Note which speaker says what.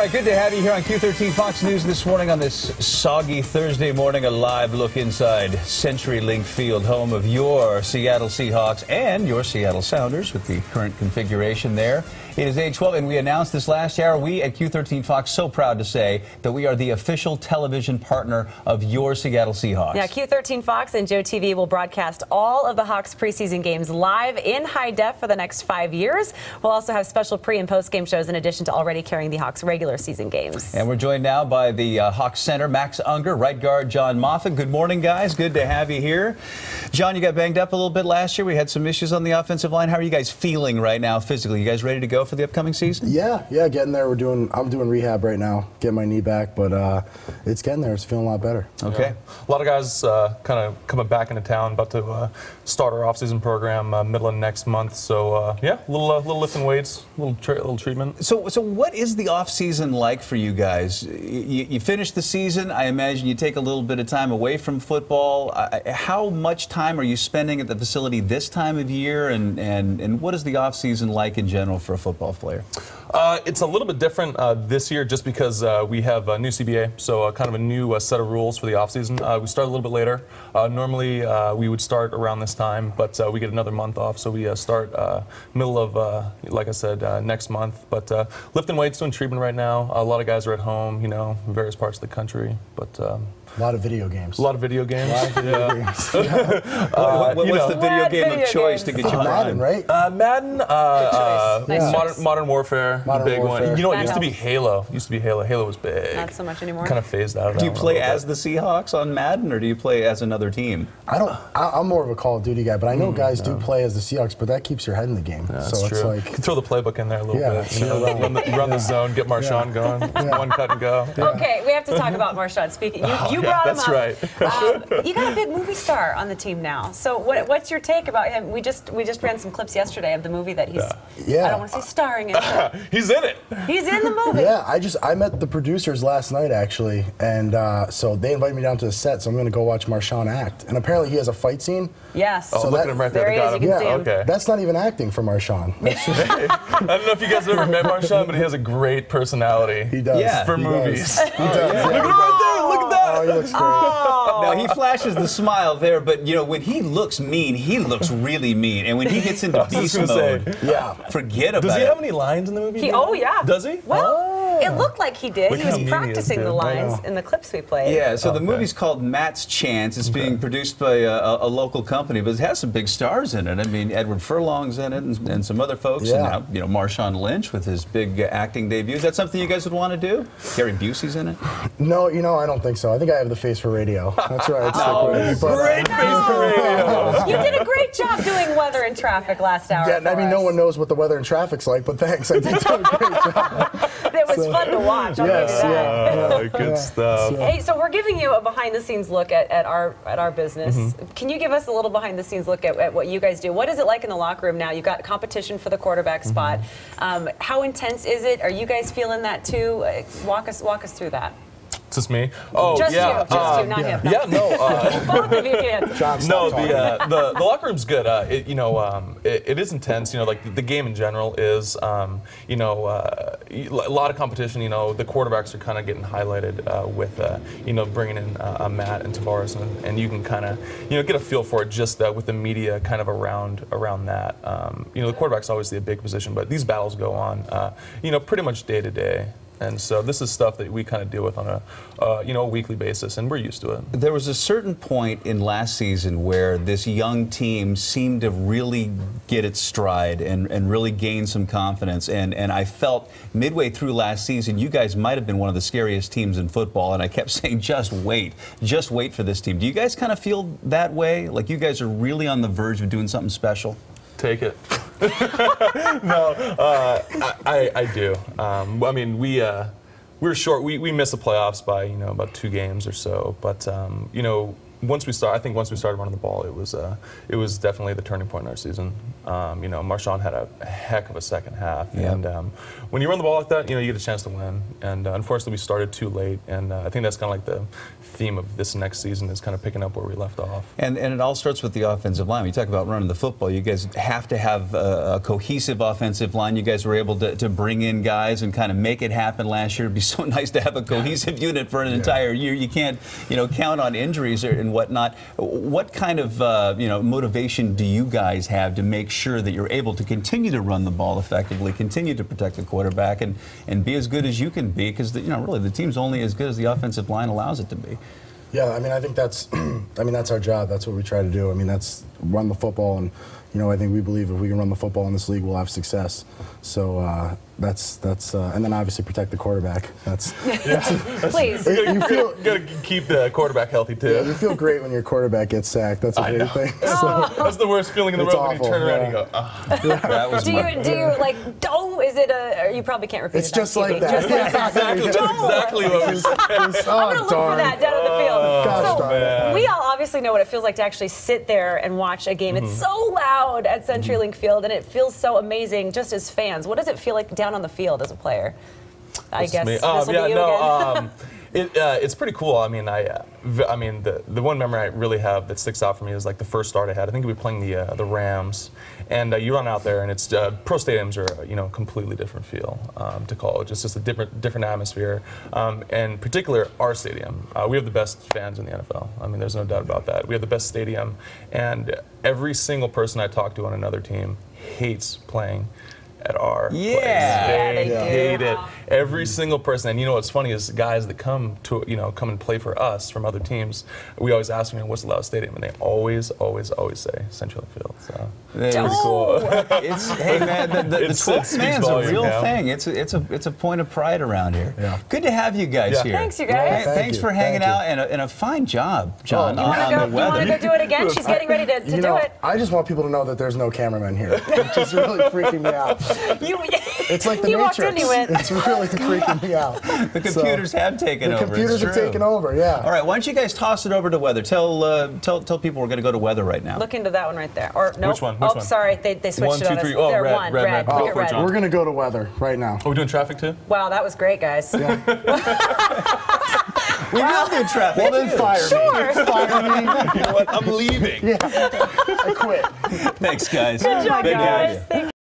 Speaker 1: right, good to have you here on Q13 Fox News this morning on this soggy Thursday morning. A live look inside CenturyLink Field, home of your Seattle Seahawks and your Seattle Sounders with the current configuration there. It is age 12, and we announced this last year. We at Q13 Fox so proud to say that we are the official television partner of your Seattle Seahawks.
Speaker 2: Yeah, Q13 Fox and Joe TV will broadcast all of the Hawks preseason games live in high def for the next 5 years. We'll also have special pre- and post-game shows in addition to already carrying the Hawks regular season games.
Speaker 1: And we're joined now by the Hawks center, Max Unger, right guard John Moffitt. Good morning, guys. Good to have you here. John, you got banged up a little bit last year. We had some issues on the offensive line. How are you guys feeling right now physically? You guys ready to go for the upcoming season?
Speaker 3: Yeah, getting there. I'm doing rehab right now, getting my knee back, but it's getting there. It's feeling a lot better.
Speaker 1: Okay.
Speaker 4: Yeah. A lot of guys kind of coming back into town, about to start our off-season program middle of next month. So yeah, a little lifting weights, little treatment.
Speaker 1: So what is the off-season like for you guys? You finish the season. I imagine you take a little bit of time away from football. How much time are you spending at the facility this time of year, and what is the off-season like in general for a football player?
Speaker 4: It's a little bit different this year just because we have a new CBA, so kind of a new set of rules for the offseason. We start a little bit later. Normally we would start around this time, but we get another month off, so we start middle of, like I said, next month. But lifting weights, doing treatment right now. A lot of guys are at home, you know, in various parts of the country. But
Speaker 3: a lot of video games.
Speaker 4: A lot of video games.
Speaker 3: What's
Speaker 1: the video game of choice to get you
Speaker 3: Madden, right?
Speaker 4: Madden,
Speaker 2: Nice
Speaker 4: Modern Warfare,
Speaker 3: Modern
Speaker 4: the big
Speaker 3: Warfare.
Speaker 4: one. You know what
Speaker 2: That
Speaker 4: used to be
Speaker 2: helps.
Speaker 4: Halo. Halo was big.
Speaker 2: Not so much anymore.
Speaker 4: Kind of phased out of that.
Speaker 1: Do you
Speaker 4: one a
Speaker 1: play
Speaker 4: little
Speaker 1: as
Speaker 4: bit.
Speaker 1: the Seahawks on Madden, or do you play as another team?
Speaker 3: I'm more of a Call of Duty guy, but I know guys do play as the Seahawks, but that keeps your head in the game.
Speaker 4: Yeah,
Speaker 3: so
Speaker 4: that's
Speaker 3: it's
Speaker 4: true.
Speaker 3: like
Speaker 4: You can throw the playbook in there a little
Speaker 3: Yeah,
Speaker 4: bit. You know, run the zone, get Marshawn going. One cut and go.
Speaker 2: Okay, we have to talk about Marshawn. Speaking, you brought him
Speaker 4: that's
Speaker 2: up.
Speaker 4: right.
Speaker 2: You got a big movie star on the team now. So what's your take about him? We just ran some clips yesterday of the movie that he's.
Speaker 3: Yeah.
Speaker 2: I don't want to say starring in. But
Speaker 4: He's in it.
Speaker 2: he's in the movie.
Speaker 3: yeah, I met the producers last night actually, and so they invited me down to the set, so I'm going to go watch Marshawn act. And apparently he has a fight scene.
Speaker 2: Yes.
Speaker 4: Oh, look at him right there.
Speaker 2: There he is, you can see him.
Speaker 4: Okay.
Speaker 3: That's not even acting for Marshawn. That's just,
Speaker 4: I don't know if you guys have ever met Marshawn, but he has a great personality.
Speaker 3: he does.
Speaker 1: Yeah.
Speaker 4: For
Speaker 3: He
Speaker 4: movies.
Speaker 3: Does. He does. Yeah,
Speaker 4: Look at
Speaker 3: he
Speaker 4: him
Speaker 3: does.
Speaker 4: right there. Look at that.
Speaker 3: Oh, he looks great.
Speaker 1: Now, he flashes the smile there, but, you know, when he looks mean, he looks really mean. And when he gets into beast
Speaker 4: gonna say.
Speaker 1: mode,
Speaker 3: Yeah.
Speaker 1: forget about it.
Speaker 4: Does he have any lines in the movie?
Speaker 2: Oh yeah.
Speaker 4: Does he?
Speaker 2: Well, it looked like he did.
Speaker 4: Look
Speaker 2: He
Speaker 4: how
Speaker 2: was
Speaker 4: mean he is,
Speaker 2: practicing
Speaker 4: dude.
Speaker 2: the
Speaker 4: I
Speaker 2: lines
Speaker 3: know.
Speaker 2: in the clips we played.
Speaker 1: Yeah, so the
Speaker 4: Okay.
Speaker 1: movie's called Matt's Chance. It's being produced by a local company, but it has some big stars in it. I mean, Edward Furlong's in it, and some other folks.
Speaker 3: Yeah.
Speaker 1: And now, you know, Marshawn Lynch with his big acting debut. Is that something you guys would want to do? Gary Busey's in it.
Speaker 3: No, I don't think so. I think I have the face for radio. That's right.
Speaker 4: Great face for radio.
Speaker 2: You did a great job doing weather and traffic last hour.
Speaker 3: Yeah, I
Speaker 2: for
Speaker 3: mean, no
Speaker 2: us.
Speaker 3: one knows what the weather and traffic's like, but thanks. I did do a great job.
Speaker 2: It was fun to watch. I'll
Speaker 3: Yes,
Speaker 2: give you that.
Speaker 4: Good stuff.
Speaker 2: Hey, so we're giving you a behind-the-scenes look at our business.
Speaker 4: Mm-hmm.
Speaker 2: Can you give us a little behind-the-scenes look at what you guys do? What is it like in the locker room now? You've got competition for the quarterback spot. How intense is it? Are you guys feeling that too? Walk us through that.
Speaker 4: Just me? Oh,
Speaker 2: Just
Speaker 4: yeah.
Speaker 2: you, just you, not him. No.
Speaker 4: Yeah, no.
Speaker 2: Both of you can.
Speaker 3: John,
Speaker 4: No,
Speaker 3: stop talking.
Speaker 4: the locker room's good. It is intense. You know, like the game in general is, a lot of competition. You know, the quarterbacks are kind of getting highlighted with, bringing in Matt and Tavares, and you can kind of, get a feel for it just with the media kind of around that. The quarterback's obviously a big position, but these battles go on, pretty much day to day. And so this is stuff that we kind of deal with on a weekly basis, and we're used to it.
Speaker 1: There was a certain point in last season where this young team seemed to really get its stride and really gain some confidence. And I felt midway through last season, you guys might have been one of the scariest teams in football. And I kept saying, just wait for this team. Do you guys kind of feel that way? Like you guys are really on the verge of doing something special?
Speaker 4: Take it. No, I do. I mean, we're short. We missed the playoffs by about 2 games or so. But once we started running the ball, it was definitely the turning point in our season. You know, Marshawn had a heck of a second half, and when you run the ball like that, you know, you get a chance to win. And unfortunately, we started too late, and I think that's kind of like the theme of this next season is kind of picking up where we left off.
Speaker 1: And it all starts with the offensive line. When you talk about running the football, you guys have to have a cohesive offensive line. You guys were able to bring in guys and kind of make it happen last year. It'd be so nice to have a cohesive unit for an entire year. You can't, you know, count on injuries and whatnot. What kind of you know, motivation do you guys have to make sure that you're able to continue to run the ball effectively, continue to protect the quarterback, and be as good as you can be? Because you know, really, the team's only as good as the offensive line allows it to be.
Speaker 3: Yeah, I mean, I think that's, I mean, that's our job. That's what we try to do. I mean, that's run the football, and you know, I think we believe if we can run the football in this league, we'll have success. So that's and then obviously protect the quarterback. That's
Speaker 2: Please.
Speaker 3: You feel
Speaker 4: Gotta keep the quarterback healthy too.
Speaker 3: yeah, you feel great when your quarterback gets sacked. That's a great thing.
Speaker 4: That's the worst feeling in the
Speaker 3: It's
Speaker 4: world when you
Speaker 3: awful,
Speaker 4: turn around
Speaker 3: yeah.
Speaker 4: and you go, oh.
Speaker 1: That was
Speaker 2: Do you like, don't, is it a, you probably can't repeat
Speaker 3: It's
Speaker 2: it on
Speaker 3: just like
Speaker 2: TV.
Speaker 3: that.
Speaker 2: Just like that.
Speaker 4: Exactly, that's exactly what we said.
Speaker 2: I'm going to look for that down at the field.
Speaker 3: Gosh,
Speaker 2: So
Speaker 4: man.
Speaker 2: we all obviously know what it feels like to actually sit there and watch a game. It's so loud at CenturyLink Field, and it feels so amazing just as fans. What does it feel like down on the field as a player? I guess this will be you again.
Speaker 4: It's pretty cool. I mean, I mean, the one memory I really have that sticks out for me is like the first start I had. I think we were playing the Rams, and you run out there, and it's pro stadiums are you know, completely different feel to college. It's just a different atmosphere, and in particular our stadium. We have the best fans in the NFL. I mean, there's no doubt about that. We have the best stadium, and every single person I talk to on another team hates playing at our place.
Speaker 2: Yeah,
Speaker 4: They
Speaker 2: they
Speaker 4: hate
Speaker 2: do.
Speaker 4: it. Every single person. And you know what's funny is guys that come and play for us from other teams, we always ask them, what's the loudest stadium? And they always say CenturyLink Field. So
Speaker 1: It's
Speaker 4: pretty cool.
Speaker 1: hey man, the
Speaker 4: It
Speaker 1: 12th
Speaker 4: speaks
Speaker 1: man's a
Speaker 4: volume,
Speaker 1: real
Speaker 4: yeah.
Speaker 1: thing. It's a point of pride around here.
Speaker 3: Yeah.
Speaker 1: Good to have you guys
Speaker 4: Yeah.
Speaker 1: here.
Speaker 2: Thanks, you guys.
Speaker 3: Thank
Speaker 1: Thanks
Speaker 3: you.
Speaker 1: for hanging
Speaker 3: Thank you.
Speaker 1: out, and a fine job, John,
Speaker 2: You want
Speaker 1: on
Speaker 2: to
Speaker 1: the
Speaker 2: go? You want
Speaker 1: weather.
Speaker 2: to go do it again? She's getting ready to
Speaker 3: You
Speaker 2: do
Speaker 3: know,
Speaker 2: it.
Speaker 3: I just want people to know that there's no cameraman here. It's just really freaking me out. It's like the
Speaker 2: You walked
Speaker 3: Matrix.
Speaker 2: in, you went.
Speaker 3: It's really freaking me out.
Speaker 1: The computers have taken
Speaker 3: The
Speaker 1: over.
Speaker 3: computers
Speaker 1: it's
Speaker 3: have
Speaker 1: true.
Speaker 3: taken over, yeah.
Speaker 1: All right, why don't you guys toss it over to weather? Tell people we're going to go to weather right now.
Speaker 2: Look into that one right there. Or no.
Speaker 4: Which one?
Speaker 2: Oh,
Speaker 4: Which one?
Speaker 2: sorry. They switched
Speaker 4: 1,
Speaker 2: it on
Speaker 4: 2, 3.
Speaker 2: us.
Speaker 4: Oh,
Speaker 2: They're
Speaker 4: red,
Speaker 2: one.
Speaker 4: red,
Speaker 2: Red.
Speaker 4: red.
Speaker 2: Look
Speaker 4: Go
Speaker 2: at
Speaker 4: for it,
Speaker 2: red.
Speaker 4: John.
Speaker 3: We're going to go to weather right now.
Speaker 4: Are we doing traffic too?
Speaker 2: Wow, that was great, guys.
Speaker 1: We will do traffic.
Speaker 3: Well, then fire me.
Speaker 2: Sure.
Speaker 3: Fire me.
Speaker 4: You know what? I'm leaving.
Speaker 3: I quit.
Speaker 1: Thanks, guys.
Speaker 2: Good job,
Speaker 1: Good to have
Speaker 2: guys.
Speaker 1: you.
Speaker 2: Thank you.